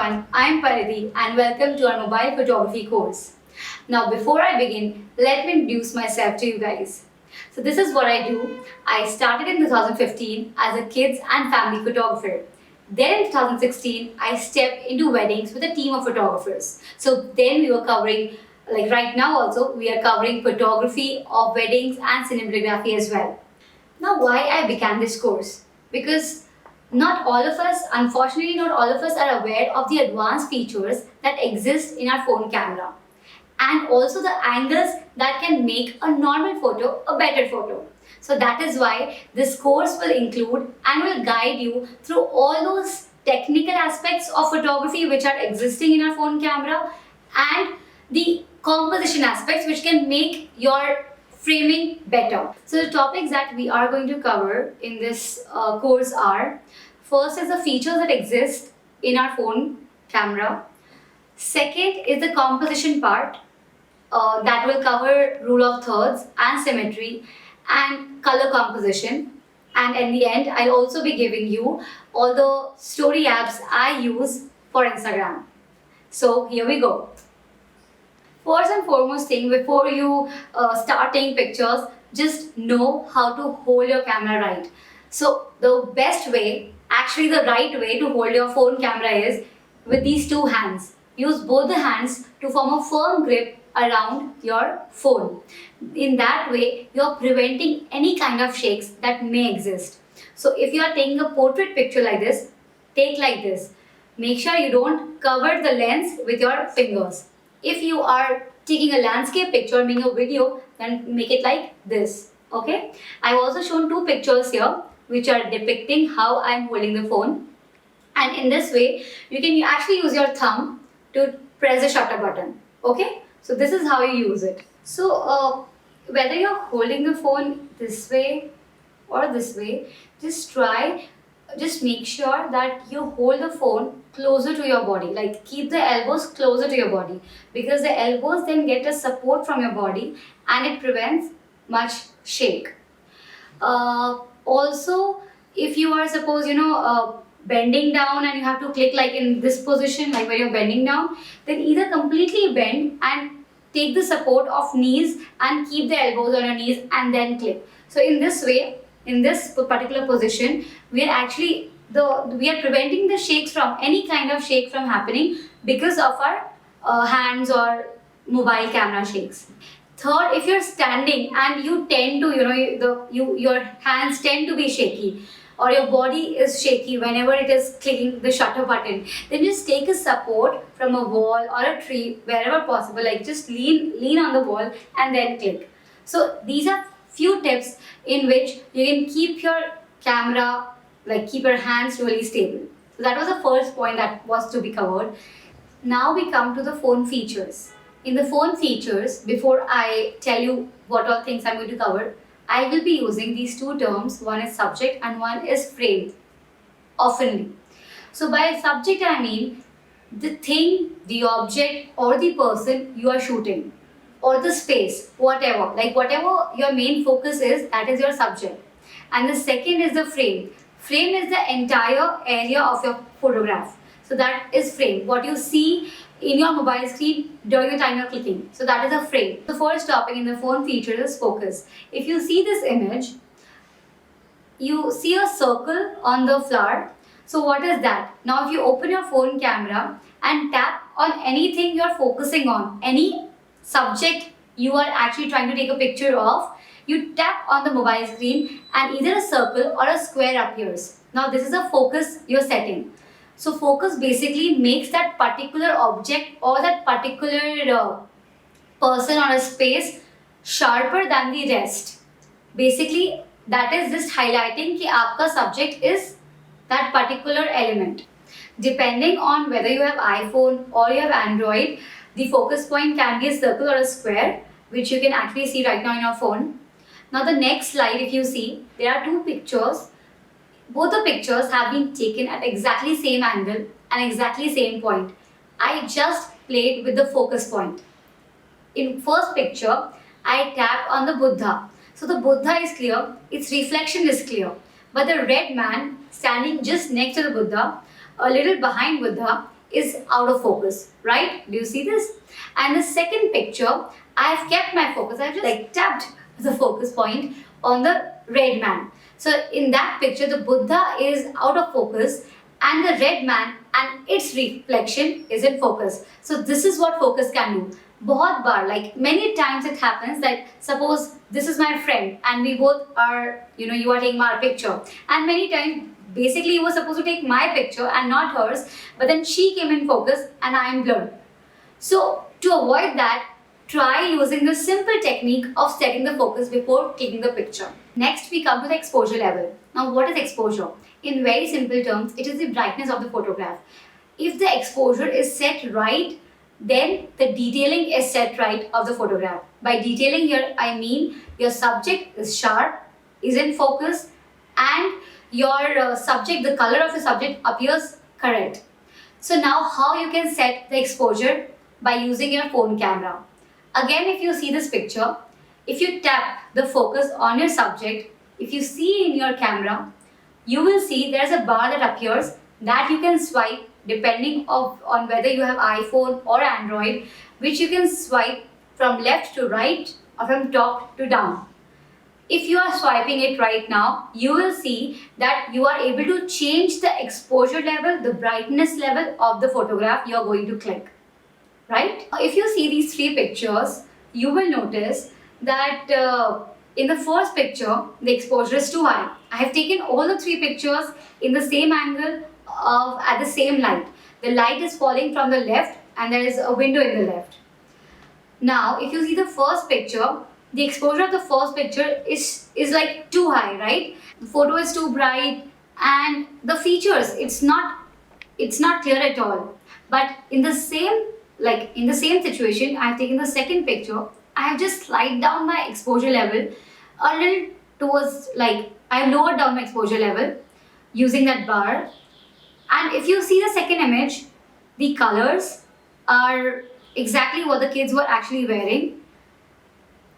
everyone, I am Paridhi and welcome to our mobile photography course. Now before I begin, let me introduce myself to you guys. So this is what I do. I started in 2015 as a kids and family photographer. Then in 2016, I stepped into weddings with a team of photographers. So then we were covering, like right now also, we are covering photography of weddings and cinematography as well. Now why I began this course? Because not all of us, unfortunately, not all of us are aware of the advanced features that exist in our phone camera and also the angles that can make a normal photo a better photo. So that is why this course will include and will guide you through all those technical aspects of photography which are existing in our phone camera and the composition aspects which can make your framing better. So the topics that we are going to cover in this course are: first is the features that exist in our phone camera. Second is the composition part that will cover rule of thirds and symmetry and color composition. And in the end, I'll also be giving you all the story apps I use for Instagram. So here we go. First and foremost thing, before you start taking pictures, just know how to hold your camera right. So the best way, actually the right way to hold your phone camera is with these two hands. Use both the hands to form a firm grip around your phone. In that way, you're preventing any kind of shakes that may exist. So if you are taking a portrait picture like this, take like this. Make sure you don't cover the lens with your fingers. If you are taking a landscape picture or making a video, then make it like this. Okay? I've also shown two pictures here which are depicting how I'm holding the phone. And in this way, you can actually use your thumb to press the shutter button. Okay? So this is how you use it. So whether you're holding the phone this way or this way, just make sure that you hold the phone closer to your body. Like keep the elbows closer to your body, because the elbows then get a support from your body and it prevents much shake. Also, if you are bending down and you have to click like in this position, like when you're bending down, then either completely bend and take the support of knees and keep the elbows on your knees and then click. So in this way, in this particular position, we are preventing the shakes from any kind of shake from happening because of our hands or mobile camera shakes. Third, if you're standing and you tend to, your hands tend to be shaky or your body is shaky whenever it is clicking the shutter button, then just take a support from a wall or a tree wherever possible. Like just lean on the wall and then click. So these are few tips in which you can keep your camera, like keep your hands really stable. So that was the first point that was to be covered. Now we come to the phone features. In the phone features, before I tell you what all things I'm going to cover, I will be using these two terms. One is subject and one is frame, oftenly. So by subject I mean the thing, the object or the person you are shooting, or the space, whatever your main focus is, that is your subject. And the second is the frame. Frame is the entire area of your photograph. So that is frame, what you see in your mobile screen during the time you're clicking. So that is a frame. The first topic in the phone feature is focus. If you see this image, you see a circle on the flower. So what is that? Now if you open your phone camera and tap on anything you're focusing on, any subject you are actually trying to take a picture of, you tap on the mobile screen and either a circle or a square appears. Now this is a focus you're setting. So focus basically makes that particular object or that particular person or a space sharper than the rest. Basically that is just highlighting कि आपका subject is that particular element. Depending on whether you have iPhone or you have Android, the focus point can be a circle or a square, which you can actually see right now in your phone. Now the next slide, if you see, there are two pictures. Both the pictures have been taken at exactly same angle and exactly same point. I just played with the focus point. In first picture, I tapped on the Buddha. So the Buddha is clear, its reflection is clear. But the red man standing just next to the Buddha, a little behind Buddha, is out of focus, right? Do you see this? And the second picture, I have kept my focus. I've just like tapped the focus point on the red man. So in that picture, the Buddha is out of focus and the red man and its reflection is in focus. So this is what focus can do. बहुत बार, like many times it happens that suppose this is my friend and we both are, you are taking my picture, and many times basically you were supposed to take my picture and not hers, but then she came in focus and I am blurred. So to avoid that, try using the simple technique of setting the focus before clicking the picture. Next, we come to the exposure level. Now, what is exposure? In very simple terms, it is the brightness of the photograph. If the exposure is set right, then the detailing is set right of the photograph. By detailing here, I mean your subject is sharp, is in focus, and your subject, the color of the subject appears correct. So now how you can set the exposure? By using your phone camera. Again, if you see this picture, if you tap the focus on your subject, if you see in your camera, you will see there's a bar that appears that you can swipe depending on whether you have iPhone or Android, which you can swipe from left to right or from top to down. If you are swiping it right now, you will see that you are able to change the exposure level, the brightness level of the photograph you are going to click. Right? If you see these three pictures, you will notice that in the first picture, the exposure is too high. I have taken all the three pictures in the same angle at the same light. The light is falling from the left and there is a window in the left. Now, if you see the first picture, the exposure of the first picture is like too high, right? The photo is too bright and the features, it's not clear at all. But in the same situation, I have taken the second picture. I have just slide down my exposure level a little towards, I have lowered down my exposure level using that bar. And if you see the second image, the colors are exactly what the kids were actually wearing.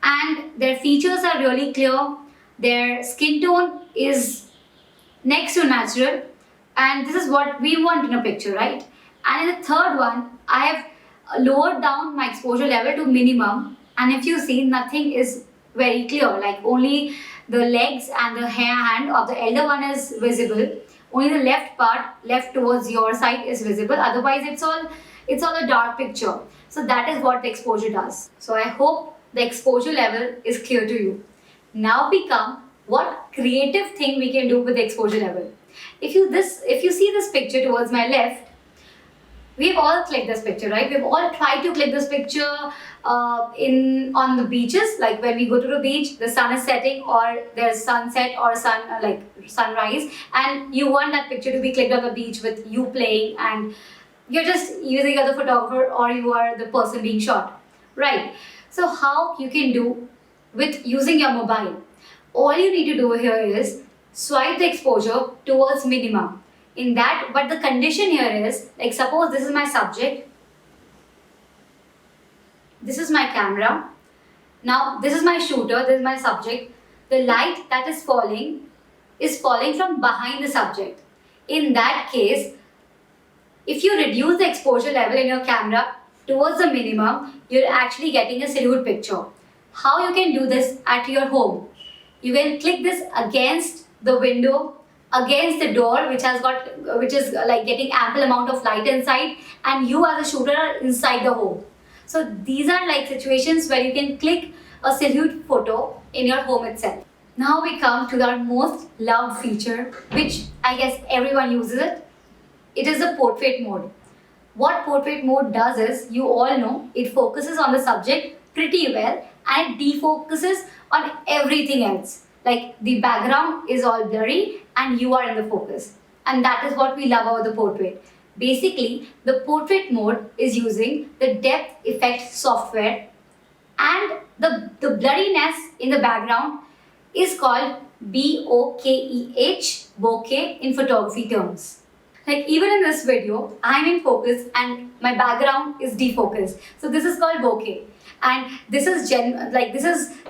And their features are really clear. Their skin tone is next to natural. And this is what we want in a picture, right? And in the third one, I have lowered down my exposure level to minimum, and if you see, nothing is very clear, like only the legs and the hand of the elder one is visible, only the left part, left towards your side, is visible, otherwise it's all a dark picture. So that is what the exposure does. So I hope the exposure level is clear to you. Now we come what creative thing we can do with the exposure level. If you see this picture towards my left, we've all clicked this picture, right? We've all tried to click this picture on the beaches, like when we go to the beach, the sun is setting or there's sunset or sunrise, and you want that picture to be clicked on the beach with you playing, and you're just either the photographer or you are the person being shot, right? So how you can do with using your mobile? All you need to do here is swipe the exposure towards minimum. But the condition here is, like suppose this is my subject, this is my camera, now this is my shooter, this is my subject. The light that is falling from behind the subject. In that case, if you reduce the exposure level in your camera towards the minimum, you're actually getting a silhouette picture. How you can do this at your home? You can click this against the window, against the door, which is like getting ample amount of light inside, and you as a shooter are inside the home. So these are like situations where you can click a silhouette photo in your home itself. Now we come to our most loved feature, which I guess everyone uses it. It is the portrait mode. What portrait mode does is, you all know, it focuses on the subject pretty well and it defocuses on everything else. Like the background is all blurry and you are in the focus. And that is what we love about the portrait. Basically, the portrait mode is using the depth effect software, and the blurriness in the background is called BOKEH, bokeh in photography terms. Like even in this video, I'm in focus and my background is defocused. So this is called bokeh. And this is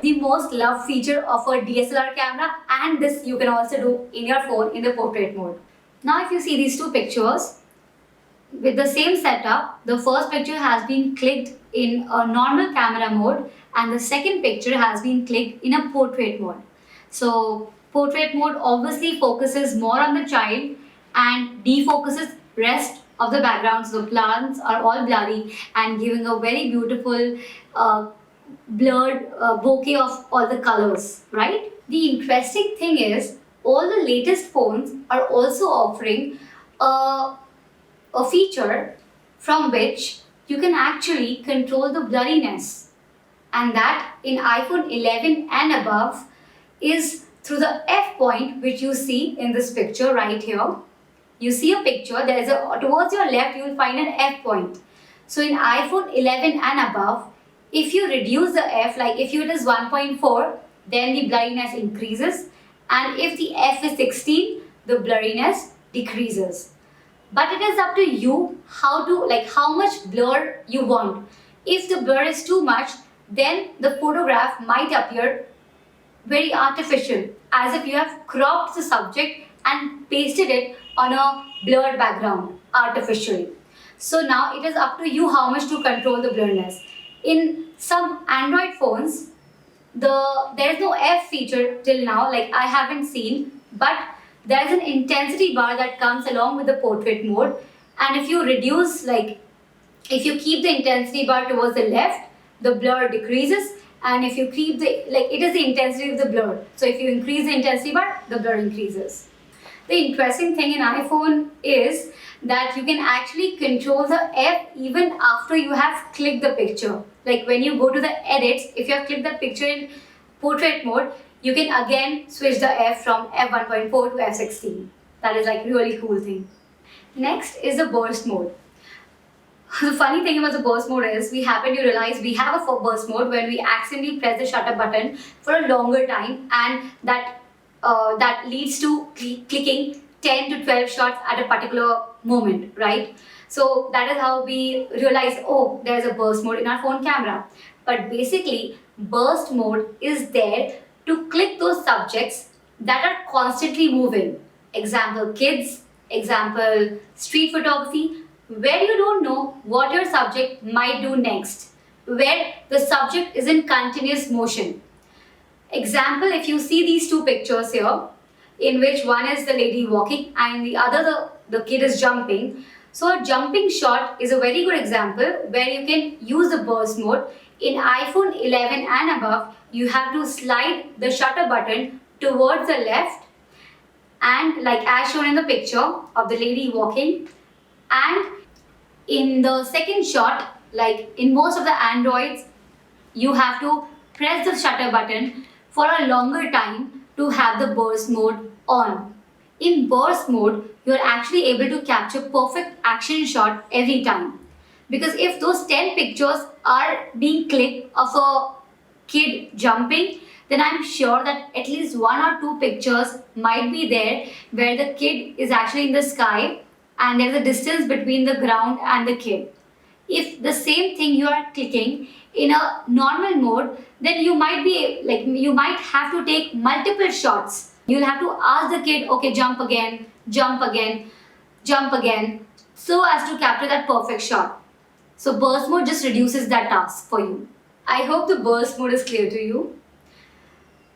the most loved feature of a DSLR camera, and this you can also do in your phone in the portrait mode. Now if you see these two pictures, With the same setup, the first picture has been clicked in a normal camera mode and the second picture has been clicked in a portrait mode. So portrait mode obviously focuses more on the child and defocuses rest of the backgrounds. The plants are all blurry and giving a very beautiful blurred bouquet of all the colors, right? The interesting thing is all the latest phones are also offering a feature from which you can actually control the blurriness, and that in iPhone 11 and above is through the f point which you see in this picture right here. You see a picture, there is a towards your left you will find an f point. So in iPhone 11 and above, if you reduce the f, like if it is 1.4, then the blurriness increases, and if the f is 16, the blurriness decreases. But it is up to you how much blur you want. If the blur is too much, then the photograph might appear very artificial, as if you have cropped the subject and pasted it on a blurred background artificially. So now it is up to you how much to control the blurriness. In some Android phones, there is no F feature till now, like I haven't seen, but there is an intensity bar that comes along with the portrait mode, and if you reduce, if you keep the intensity bar towards the left, the blur decreases, and if you keep it is the intensity of the blur. So if you increase the intensity bar, the blur increases. The interesting thing in iPhone is that you can actually control the F even after you have clicked the picture. Like when you go to the edits, if you have clicked the picture in portrait mode, you can again switch the F from f1.4 to f16. That is really cool thing. Next is the burst mode. The funny thing about the burst mode is we happen to realize we have a burst mode when we accidentally press the shutter button for a longer time, and that leads to clicking 10 to 12 shots at a particular moment, right? So that is how we realize, oh, there's a burst mode in our phone camera. But basically, burst mode is there to click those subjects that are constantly moving. Example, kids, example, street photography, where you don't know what your subject might do next, where the subject is in continuous motion. Example, if you see these two pictures here, in which one is the lady walking and the other the kid is jumping. So a jumping shot is a very good example where you can use the burst mode. In iPhone 11 and above, you have to slide the shutter button towards the left, and as shown in the picture of the lady walking. And in the second shot, like in most of the Androids, you have to press the shutter button for a longer time to have the burst mode on. In burst mode, you're actually able to capture perfect action shot every time. Because if those 10 pictures are being clicked of a kid jumping, then I'm sure that at least 1 or 2 pictures might be there where the kid is actually in the sky and there's a distance between the ground and the kid. If the same thing you are clicking in a normal mode, then you might have to take multiple shots. You'll have to ask the kid, okay, jump again, jump again, jump again, so as to capture that perfect shot. So burst mode just reduces that task for you. I hope the burst mode is clear to you.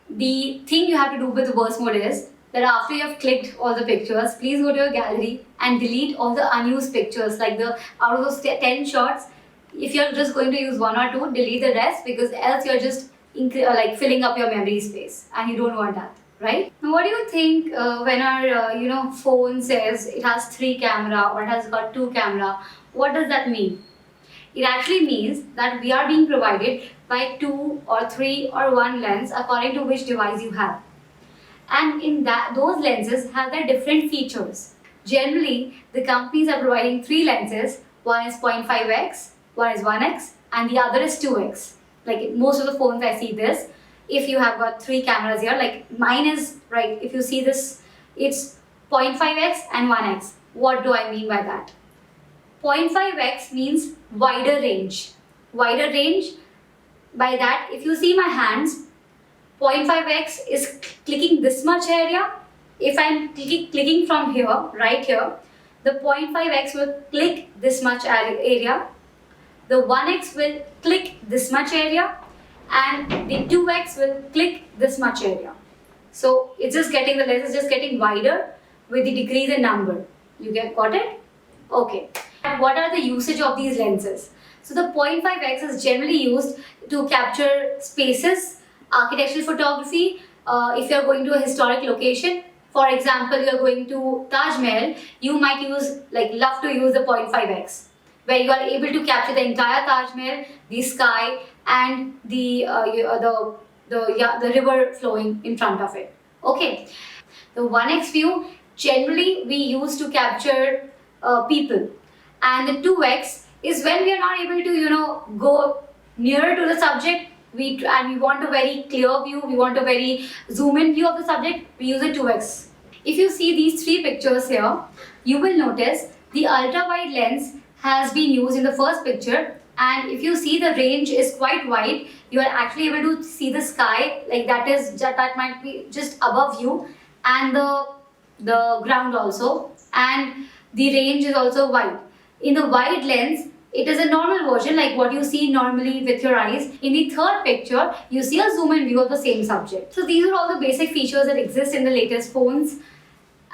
The thing you have to do with the burst mode is that after you have clicked all the pictures, please go to your gallery and delete all the unused pictures. Out of those 10 shots, if you're just going to use 1 or 2, delete the rest, because else you're just filling up your memory space and you don't want that, right? Now what do you think when our phone says it has 3 camera or it has got 2 camera? What does that mean? It actually means that we are being provided by 2 or 3 or 1 lens according to which device you have. And in those lenses have their different features. Generally, the companies are providing 3 lenses. One is 0.5x, one is 1x, and the other is 2x. Like most of the phones I see this. If you have got 3 cameras here, like mine is, right, if you see this, it's 0.5x and 1x. What do I mean by that? 0.5x means wider range. Wider range, by that, if you see my hands, 0.5x is clicking this much area. If I'm clicking from here, right here, the the 0.5x will click this much area, the 1x will click this much area, and the 2x will click this much area. So it's just getting, the lens is just getting wider with the decrease in number. You got it? Okay. And what are the usage of these lenses? So the 0.5x is generally used to capture spaces, architectural photography. If you are going to a historic location, for example, you are going to Taj Mahal, you might love to use the 0.5x, where you are able to capture the entire Taj Mahal, the sky, and the river flowing in front of it. Okay. The 1x view generally we use to capture people, and the 2x is when we are not able to go nearer to the subject, and we want a very clear view, we want a very zoom in view of the subject, we use a 2x. If you see these three pictures here, you will notice the ultra wide lens has been used in the first picture, and if you see, the range is quite wide. You are actually able to see the sky, like that might be just above you, and the ground also, and the range is also wide. In the wide lens, it is a normal version like what you see normally with your eyes. In the third picture, you see a zoom in view of the same subject. So these are all the basic features that exist in the latest phones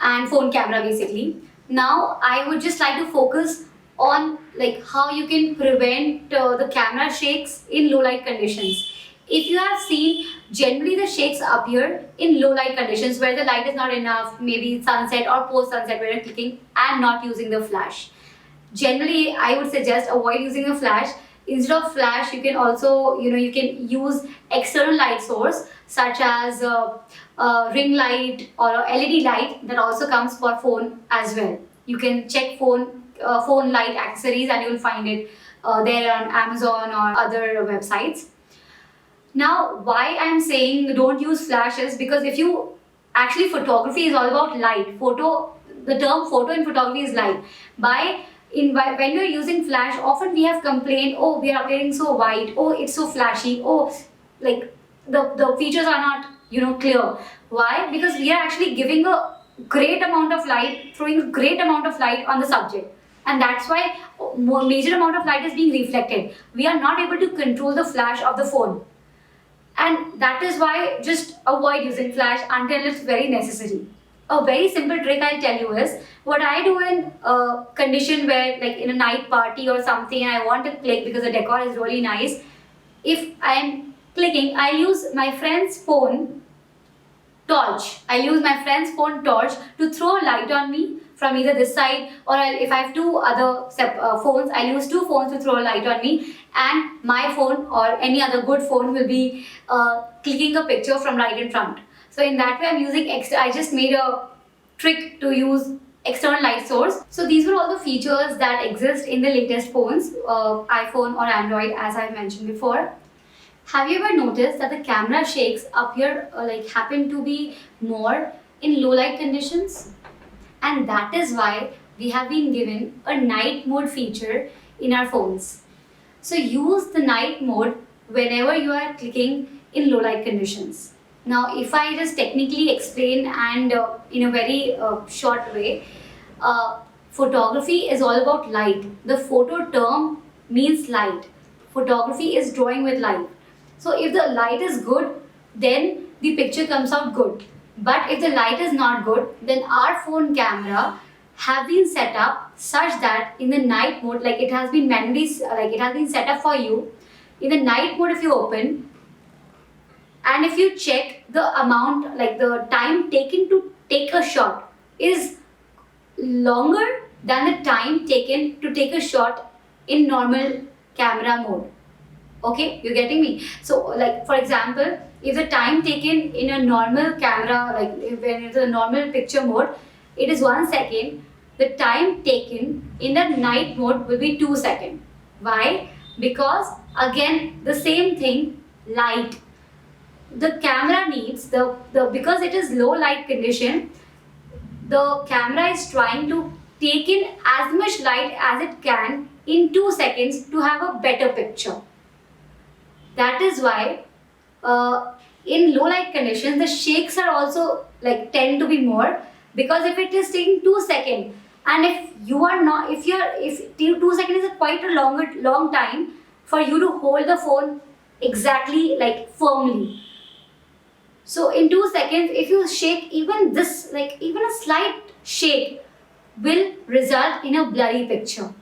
and phone camera basically. Now I would just like to focus on how you can prevent the camera shakes in low light conditions. If you have seen, generally the shakes appear in low light conditions where the light is not enough, maybe sunset or post sunset where you're clicking and not using the flash. Generally, I would suggest avoid using a flash. Instead of flash, you can also, you can use external light source such as a ring light or a LED light that also comes for phone as well. You can check phone light accessories and you will find it there on Amazon or other websites. Now, why I'm saying don't use flashes, because if you actually, photography is all about light. The term photo in photography is light. When you're using flash, often we have complained, oh, we are appearing so white, oh, it's so flashy, oh, the features are not clear. Why? Because we are actually giving a great amount of light, throwing a great amount of light on the subject, and that's why major amount of light is being reflected. We are not able to control the flash of the phone, and that is why just avoid using flash until it's very necessary. A very simple trick I'll tell you is, what I do in a condition where, in a night party or something, and I want to click because the decor is really nice. If I am clicking, I use my friend's phone torch. I use my friend's phone torch to throw light on me from either this side, or if I have two other phones, I'll use two phones to throw light on me, and my phone or any other good phone will be clicking a picture from right in front. So in that way, I'm using I just made a trick to use external light source. So these were all the features that exist in the latest phones, iPhone or Android, as I mentioned before. Have you ever noticed that the camera shakes appear happen to be more in low light conditions? And that is why we have been given a night mode feature in our phones. So use the night mode whenever you are clicking in low light conditions. Now, if I just technically explain and in a very short way, photography is all about light. The photo term means light. Photography is drawing with light. So if the light is good, then the picture comes out good. But if the light is not good, then our phone camera have been set up such that in the night mode, it has been manually, it has been set up for you. In the night mode, if you open, and if you check the amount, the time taken to take a shot is longer than the time taken to take a shot in normal camera mode. Okay, you're getting me? So, for example, if the time taken in a normal camera, when it's a normal picture mode, it is 1 second, the time taken in the night mode will be 2 seconds. Why? Because again, the same thing, light. The camera needs because it is low light condition, the camera is trying to take in as much light as it can in 2 seconds to have a better picture. That is why in low light conditions the shakes are also tend to be more, because if it is taking 2 seconds, And if you are not, if 2 seconds is quite a long time for you to hold the phone exactly, like firmly. So in 2 seconds, if you shake even this, like even a slight shake will result in a blurry picture.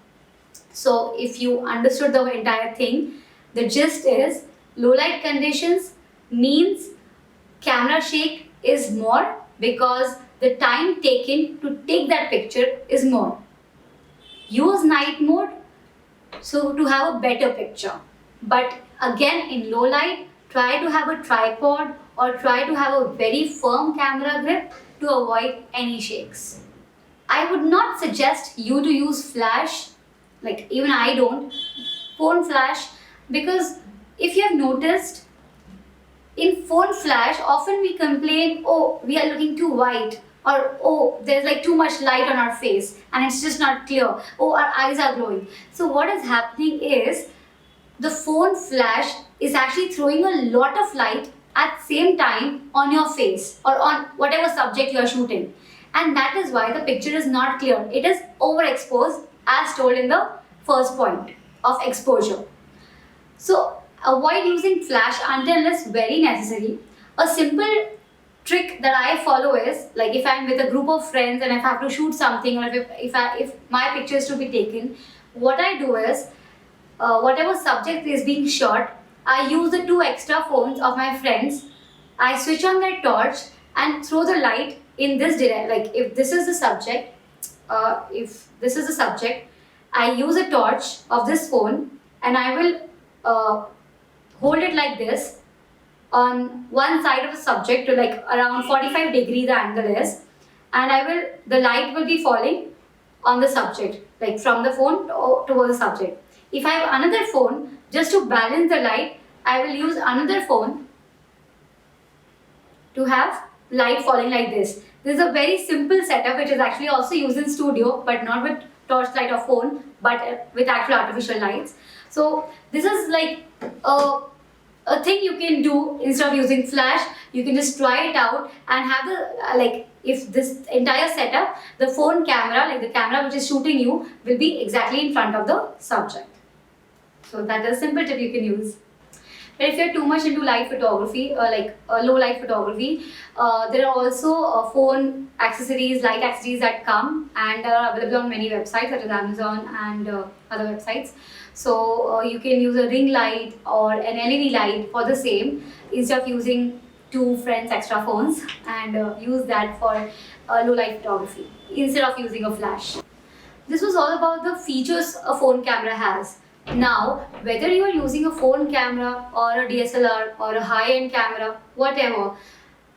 So if you understood the entire thing, the gist is low light conditions means camera shake is more because the time taken to take that picture is more. Use night mode so to have a better picture. But again, in low light, try to have a tripod or try to have a very firm camera grip to avoid any shakes. I would not suggest you to use flash, like even I don't, phone flash, because if you have noticed, in phone flash, often we complain, oh, we are looking too white, or oh, there's like too much light on our face and it's just not clear, oh, our eyes are glowing. So what is happening is, the phone flash is actually throwing a lot of light at same time on your face or on whatever subject you are shooting. And that is why the picture is not clear. It is overexposed as told in the first point of exposure. So avoid using flash until unless very necessary. A simple trick that I follow is, like if I'm with a group of friends and if I have to shoot something, or if my picture is to be taken, what I do is, whatever subject is being shot, I use the 2 extra phones of my friends. I switch on their torch and throw the light in this direction. Like if this is the subject, I use a torch of this phone and I will hold it like this on one side of the subject to like around 45 degree the angle is, and the light will be falling on the subject, like from the phone towards the subject. If I have another phone, just to balance the light, I will use another phone to have light falling like this. This is a very simple setup which is actually also used in studio, but not with torchlight or phone, but with actual artificial lights. So this is like a thing you can do instead of using flash. You can just try it out and have the like, if this entire setup, the phone camera, like the camera which is shooting you, will be exactly in front of the subject. So that is a simple tip you can use. But if you're too much into light photography, low light photography, there are also phone accessories, light accessories that come and are available on many websites such as Amazon and other websites. So you can use a ring light or an LED light for the same, instead of using 2 friends' extra phones, and use that for low light photography instead of using a flash. This was all about the features a phone camera has. Now, whether you are using a phone camera or a DSLR or a high-end camera, whatever,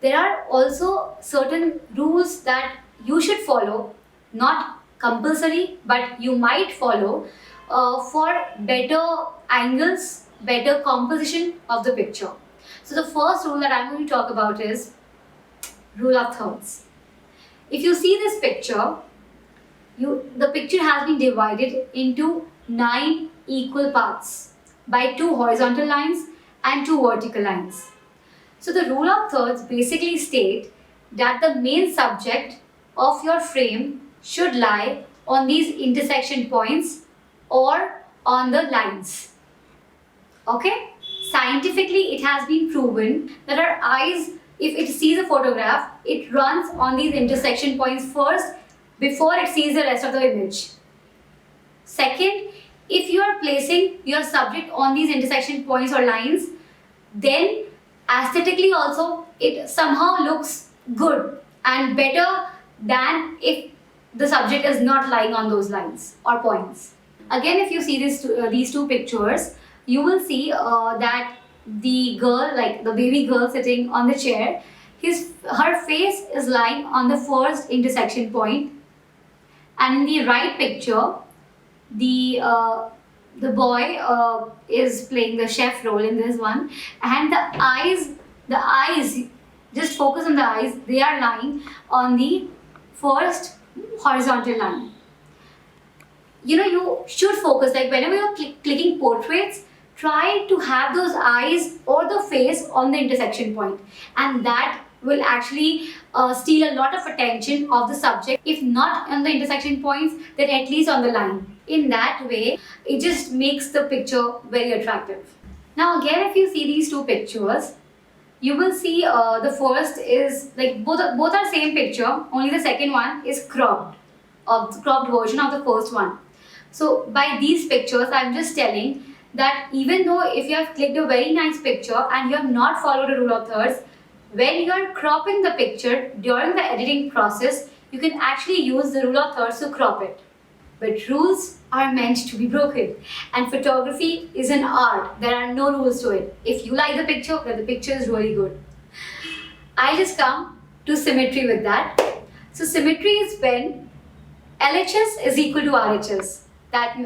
there are also certain rules that you should follow, not compulsory, but you might follow for better angles, better composition of the picture. So the first rule that I'm going to talk about is rule of thirds. If you see this picture, the picture has been divided into 9 equal parts by 2 horizontal lines and 2 vertical lines. So the rule of thirds basically state that the main subject of your frame should lie on these intersection points or on the lines. Okay? Scientifically, it has been proven that our eyes, if it sees a photograph, it runs on these intersection points first before it sees the rest of the image. Second, if you are placing your subject on these intersection points or lines, then aesthetically also it somehow looks good and better than if the subject is not lying on those lines or points. Again, if you see these 2 pictures, you will see that the girl, like the baby girl sitting on the chair, her face is lying on the first intersection point, and in the right picture, the boy is playing the chef role in this one, and the eyes, just focus on the eyes, they are lying on the first horizontal line. You should focus, like whenever you're clicking portraits, try to have those eyes or the face on the intersection point, and that will actually steal a lot of attention of the subject, if not on the intersection points, then at least on the line. In that way, it just makes the picture very attractive. Now again, if you see these two pictures, you will see the first is like both are same picture, only the second one is cropped, of the cropped version of the first one. So by these pictures, I'm just telling that even though if you have clicked a very nice picture and you have not followed a rule of thirds, when you are cropping the picture during the editing process, you can actually use the rule of thirds to crop it. But rules are meant to be broken, and photography is an art. There are no rules to it. If you like the picture, then the picture is really good. I just come to symmetry with that. So symmetry is when LHS is equal to RHS. That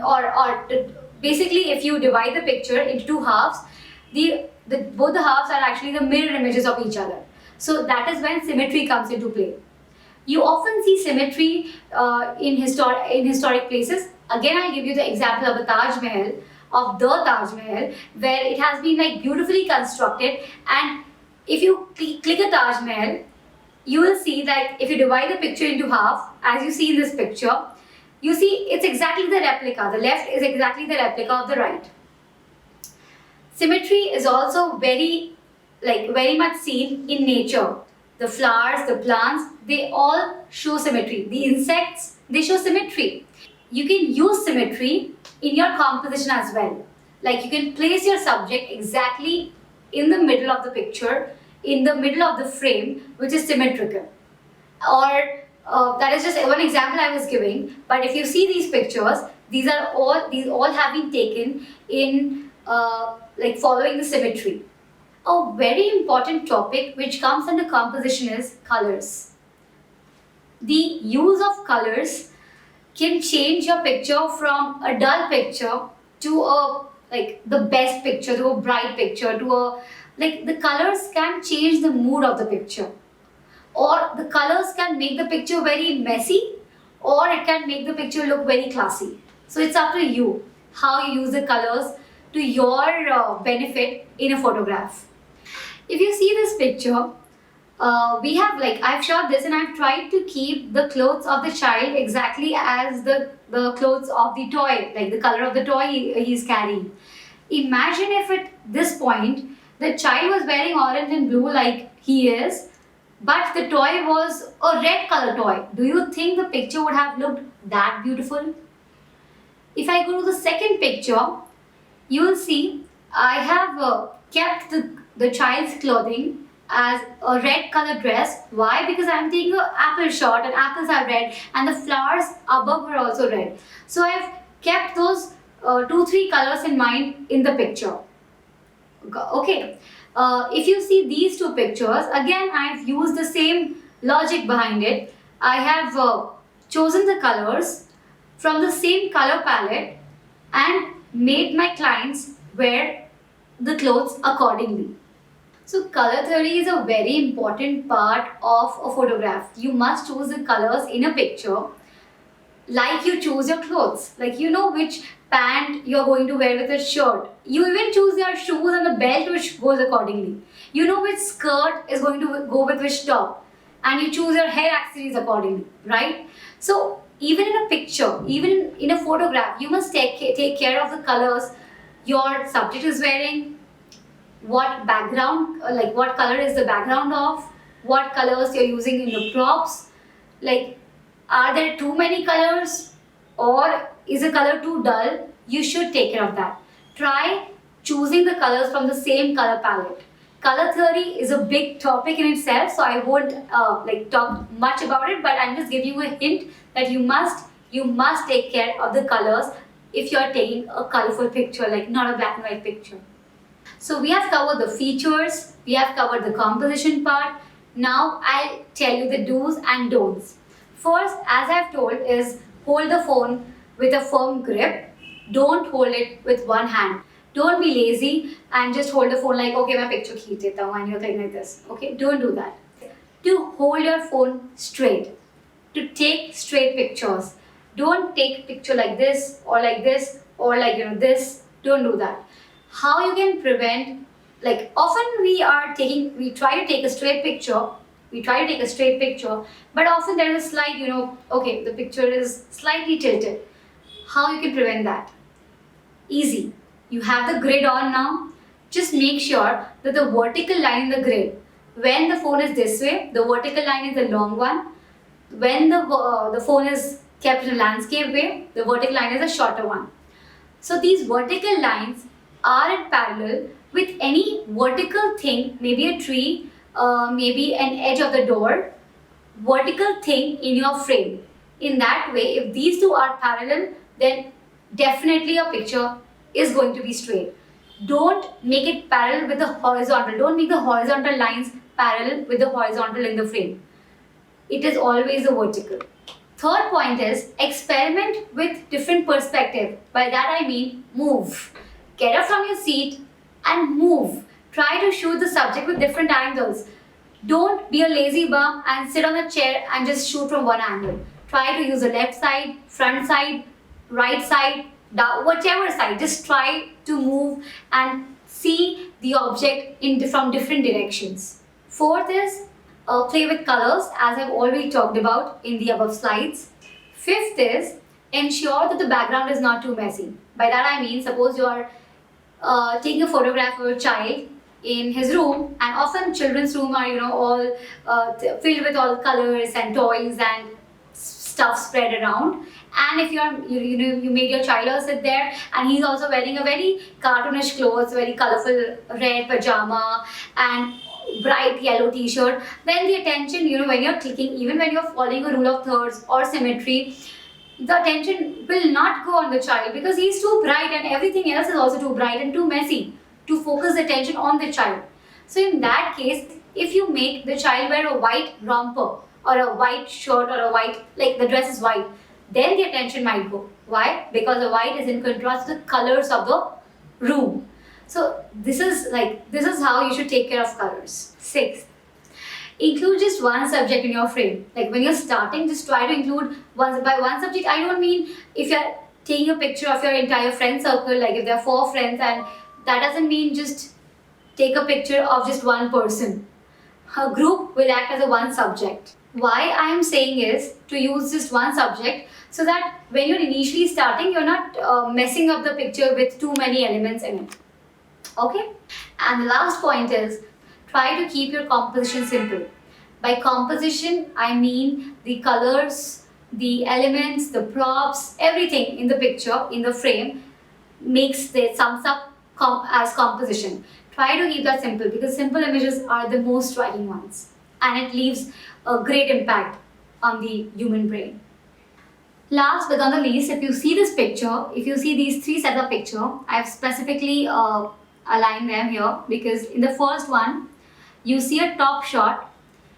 basically, if you divide the picture into two halves, both the halves are actually the mirror images of each other. So that is when symmetry comes into play. You often see symmetry in historic places. Again, I'll give you the example of the Taj Mahal, where it has been like beautifully constructed. And if you click a Taj Mahal, you will see that if you divide the picture into half, as you see in this picture, you see it's exactly the replica. The left is exactly the replica of the right. Symmetry is also very much seen in nature. The flowers, the plants, they all show symmetry. The insects, they show symmetry. You can use symmetry in your composition as well. Like you can place your subject exactly in the middle of the picture, in the middle of the frame, which is symmetrical. Or that is just one example I was giving. But if you see these pictures, these all have been taken in following the symmetry. A very important topic which comes under composition is colors. The use of colors can change your picture from a dull picture to a the best picture, to a bright picture, to a the colors can change the mood of the picture, or the colors can make the picture very messy, or it can make the picture look very classy. So it's up to you how you use the colors to your benefit in a photograph. If you see this picture, we have I've shot this and I've tried to keep the clothes of the child exactly as the clothes of the toy, like the color of the toy he's carrying. Imagine if at this point the child was wearing orange and blue like he is, but the toy was a red color toy. Do you think the picture would have looked that beautiful? If I go to the second picture, you will see I have kept the child's clothing as a red color dress. Why? Because I am taking an apple shot and apples are red and the flowers above are also red. So I have kept those 2-3 colors in mind in the picture. Okay. If you see these two pictures, again I have used the same logic behind it. I have chosen the colors from the same color palette and made my clients wear the clothes accordingly. So color theory is a very important part of a photograph. You must choose the colors in a picture like you choose your clothes. Like you know which pant you're going to wear with a shirt. You even choose your shoes and the belt which goes accordingly. You know which skirt is going to go with which top. And you choose your hair accessories accordingly, right? So even in a picture, even in a photograph, you must take care of the colors your subject is wearing, what background, what color is the background of, what colors you're using in the props, are there too many colors or is a color too dull? You should take care of that. Try choosing the colors from the same color palette. Color theory is a big topic in itself, so I won't talk much about it, but I'm just giving you a hint that you must take care of the colors if you're taking a colorful picture, not a black and white picture. So we have covered the features, we have covered the composition part. Now I'll tell you the do's and don'ts. First, as I've told, is hold the phone with a firm grip. Don't hold it with one hand. Don't be lazy and just hold the phone like, okay, my picture खींच देता हूँ, and you're like this. Okay, don't do that. To hold your phone straight. To take straight pictures. Don't take picture like this or this. Don't do that. How you can prevent, often we try to take a straight picture We try to take a straight picture, but often there is a slight, okay, the picture is slightly tilted. How you can prevent that? Easy. You have the grid on now. Just make sure that the vertical line in the grid, when the phone is this way, the vertical line is the long one. When the phone is kept in a landscape way, the vertical line is a shorter one. So these vertical lines are in parallel with any vertical thing, maybe a tree, maybe an edge of the door, vertical thing in your frame. In that way, if these two are parallel, then definitely your picture is going to be straight. Don't make it parallel with the horizontal. Don't make the horizontal lines parallel with the horizontal in the frame. It is always a vertical. Third point is experiment with different perspective. By that I mean move. Get up from your seat and move. Try to shoot the subject with different angles. Don't be a lazy bum and sit on a chair and just shoot from one angle. Try to use the left side, front side, right side, whichever side. Just try to move and see the object from different directions. Fourth is play with colors, as I've already talked about in the above slides. Fifth is ensure that the background is not too messy. By that I mean, suppose you are taking a photograph of a child in his room, and often children's room are all filled with all colors and toys and stuff spread around. And if you made your child sit there and he's also wearing a very cartoonish clothes, very colorful red pajama and bright yellow t-shirt, then the attention, when you're clicking, even when you're following a rule of thirds or symmetry, the attention will not go on the child because he's too bright and everything else is also too bright and too messy to focus attention on the child. So in that case, if you make the child wear a white romper or a white shirt or a white, like the dress is white, then the attention might go. Why? Because the white is in contrast to the colors of the room. So this is how you should take care of colors. Sixth, include just one subject in your frame. Like when you're starting, just try to include one subject. I don't mean if you're taking a picture of your entire friend circle, like if there are 4 friends, and that doesn't mean just take a picture of just one person. A group will act as a one subject. Why I am saying is to use just one subject so that when you're initially starting, you're not messing up the picture with too many elements in it. Okay? And the last point is try to keep your composition simple. By composition, I mean the colors, the elements, the props, everything in the picture, in the frame sums up as composition. Try to keep that simple because simple images are the most striking ones and it leaves a great impact on the human brain. Last but not the least, if you see this picture, if you see these 3 sets of picture, I've specifically aligned them here because in the first one, you see a top shot.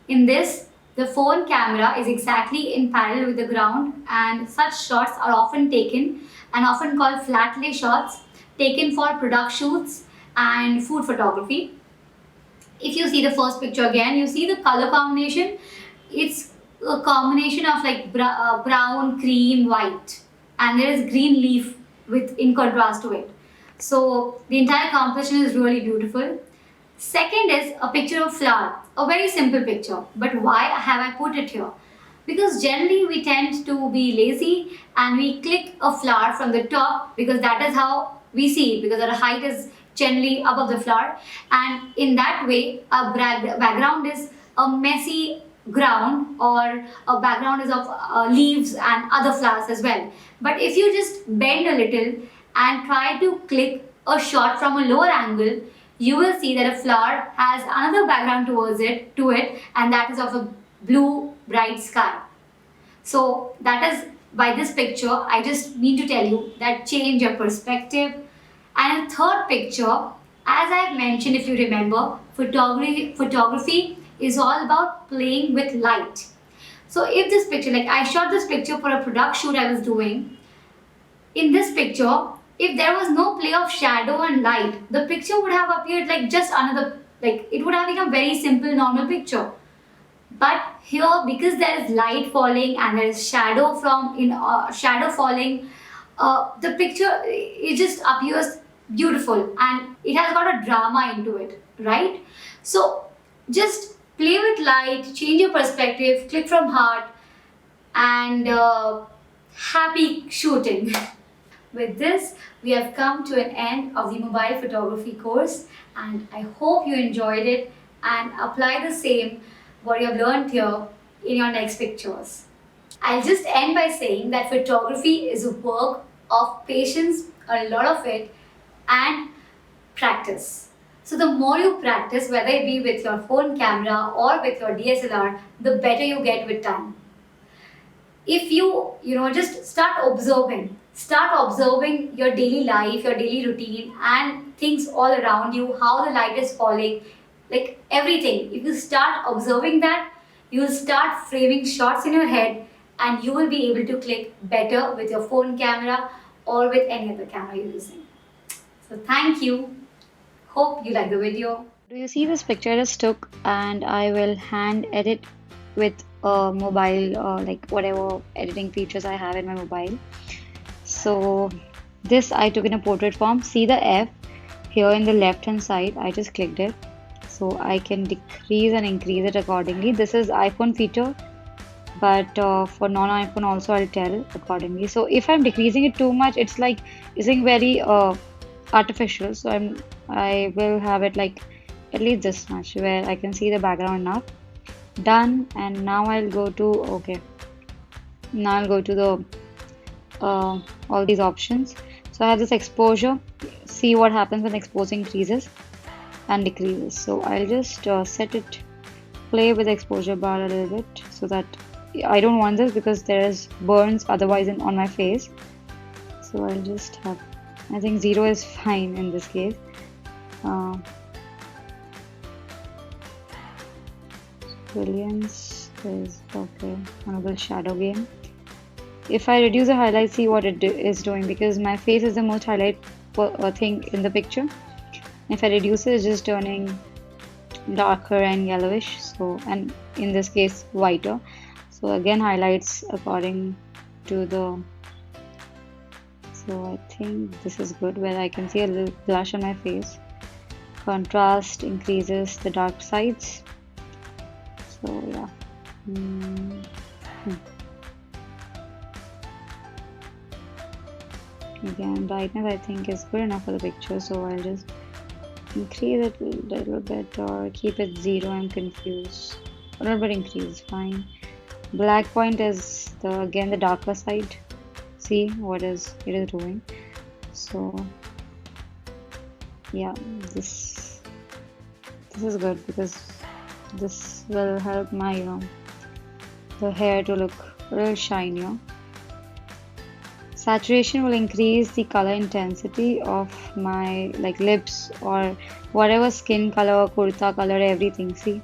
In this, the phone camera is exactly in parallel with the ground, and such shots are often taken and often called flat lay shots, taken for product shoots and food photography. If you see the first picture again, you see the color combination. It's a combination of like brown, cream, white, and there is green leaf in contrast to it. So the entire composition is really beautiful. Second is a picture of flower, a very simple picture. But why have I put it here? Because generally we tend to be lazy and we click a flower from the top because that is how we see it, because our height is generally above the flower, and in that way our background is a messy ground or a background is of leaves and other flowers as well. But if you just bend a little and try to click a shot from a lower angle, you will see that a flower has another background to it, and that is of a blue bright sky. So that is, by this picture, I just need to tell you that change your perspective. And a third picture, as I have mentioned, if you remember, photography is all about playing with light. So if this picture, like I shot this picture for a product shoot I was doing, in this picture, if there was no play of shadow and light, the picture would have appeared like just another, like it would have been a very simple normal picture. But here, because there is light falling and there is shadow falling, the picture, it just appears beautiful and it has got a drama into it, right? So just Play with light, change your perspective, click from heart, and happy shooting. With this, we have come to an end of the mobile photography course, and I hope you enjoyed it and apply the same what you have learned here in your next pictures. I'll just end by saying that photography is a work of patience, a lot of it, and practice. So the more you practice, whether it be with your phone camera or with your DSLR, the better you get with time. If you just start observing your daily life, your daily routine, and things all around you, how the light is falling, like everything. If you start observing that, you'll start framing shots in your head, and you will be able to click better with your phone camera or with any other camera you're using. So thank you. Hope you like the video. Do you see this picture I just took? And I will hand edit with a mobile, like whatever editing features I have in my mobile. So this I took in a portrait form. See the F here in the left hand side. I just clicked it. So I can decrease and increase it accordingly. This is iPhone feature, but for non-iPhone also I'll tell accordingly. So if I'm decreasing it too much, it's like isn't very artificial. So I will have it like at least this much where I can see the background enough. Done. And now I'll go to okay. Now I'll go to the all these options. So I have this exposure. See what happens when exposure increases and decreases. So I'll just set it, play with the exposure bar a little bit so that I don't want this because there is burns otherwise on my face. So I'll just have, I think 0 is fine in this case. Brilliance is okay. Another shadow game. If I reduce the highlight, see what it is doing, because my face is the most highlight thing in the picture. If I reduce it, it's just turning darker and yellowish. So, and in this case, whiter. So again, highlights according to the. So I think this is good, where I can see a little blush on my face. Contrast increases the dark sides. So yeah. Again, brightness I think is good enough for the picture, so I'll just increase it a little bit or keep it 0. I'm confused. A little bit increase, fine. Black point is again the darker side. See what it is doing. So yeah, this is good because this will help my the hair to look a little shinier. Saturation will increase the color intensity of my like lips or whatever skin color, kurta color, everything. See,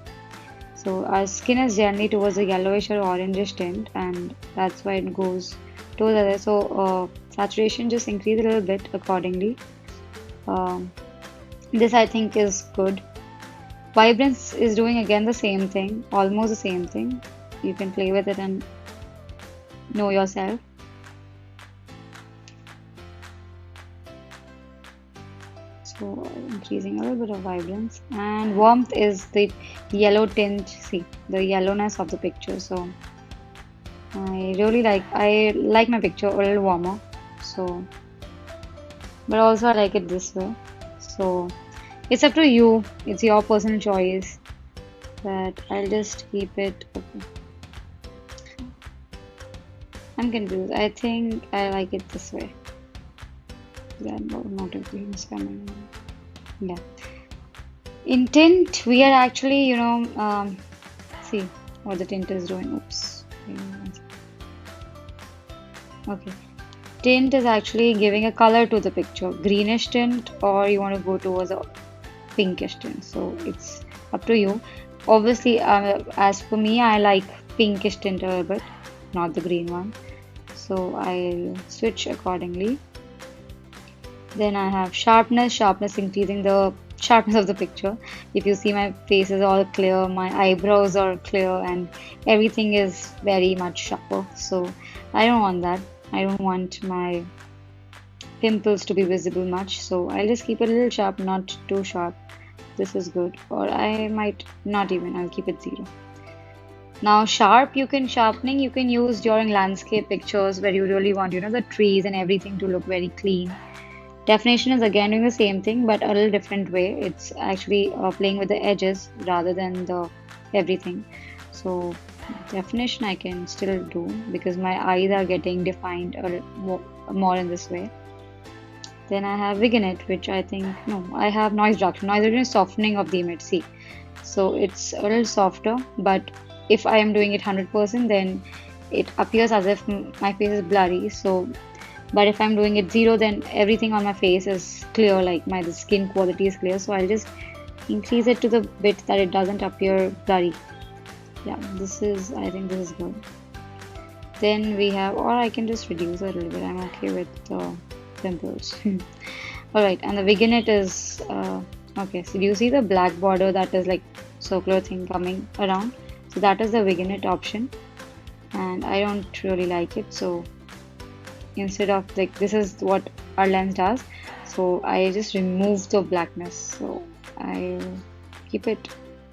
so our skin is generally towards the yellowish or orangish tint, and that's why it goes towards other. So saturation just increase a little bit accordingly. This I think is good. Vibrance is doing again the same thing, almost the same thing. You can play with it and know yourself. So increasing a little bit of vibrance, and warmth is the yellow tint. See the yellowness of the picture. So I like my picture a little warmer. So, but also I like it this way. So it's up to you. It's your personal choice. But I'll just keep it. Okay. I'm confused. I think I like it this way. Then notifications coming. Yeah. In tint, we are actually, see what the tint is doing. Oops. Okay. Tint is actually giving a color to the picture. Greenish tint, or you want to go towards a pinkish tint. So it's up to you. Obviously, as for me, I like pinkish tint a little bit, not the green one. So I'll switch accordingly. Then I have sharpness increasing the sharpness of the picture. If you see, my face is all clear, my eyebrows are clear, and everything is very much sharper. So I don't want that. I don't want my pimples to be visible much. So I'll just keep it a little sharp, not too sharp. this is good. Or I might not even, I'll keep it 0. Now sharpening you can use during landscape pictures where you really want, the trees and everything to look very clean. Definition is again doing the same thing, but a little different way. It's actually playing with the edges rather than the everything. So definition I can still do because my eyes are getting defined a little more in this way. Then I have vignette, which I think, no, I have noise reduction. Noise reduction is softening of the image. See, so it's a little softer, but if I am doing it 100%, then it appears as if my face is blurry. So, but if I'm doing it 0, then everything on my face is clear, like my the skin quality is clear. So I'll just increase it to the bit that it doesn't appear blurry. Yeah, I think this is good. Then we have, or I can just reduce a little bit. I'm okay with pimples. Alright, and the vignette is, okay, so do you see the black border that is like circular thing coming around? So that is the vignette option, and I don't really like it. So instead of like, this is what our lens does. So I just remove the blackness. So I keep it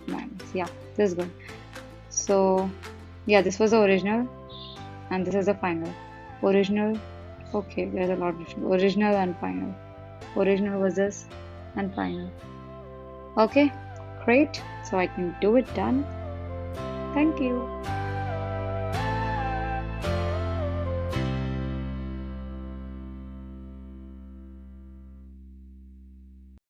minus. Yeah, this is good. So yeah, this was the original, and this is the final. Original, okay, there's a lot of different. Original and final. Original was this, and final. Okay, great. So I can do it done. Thank you.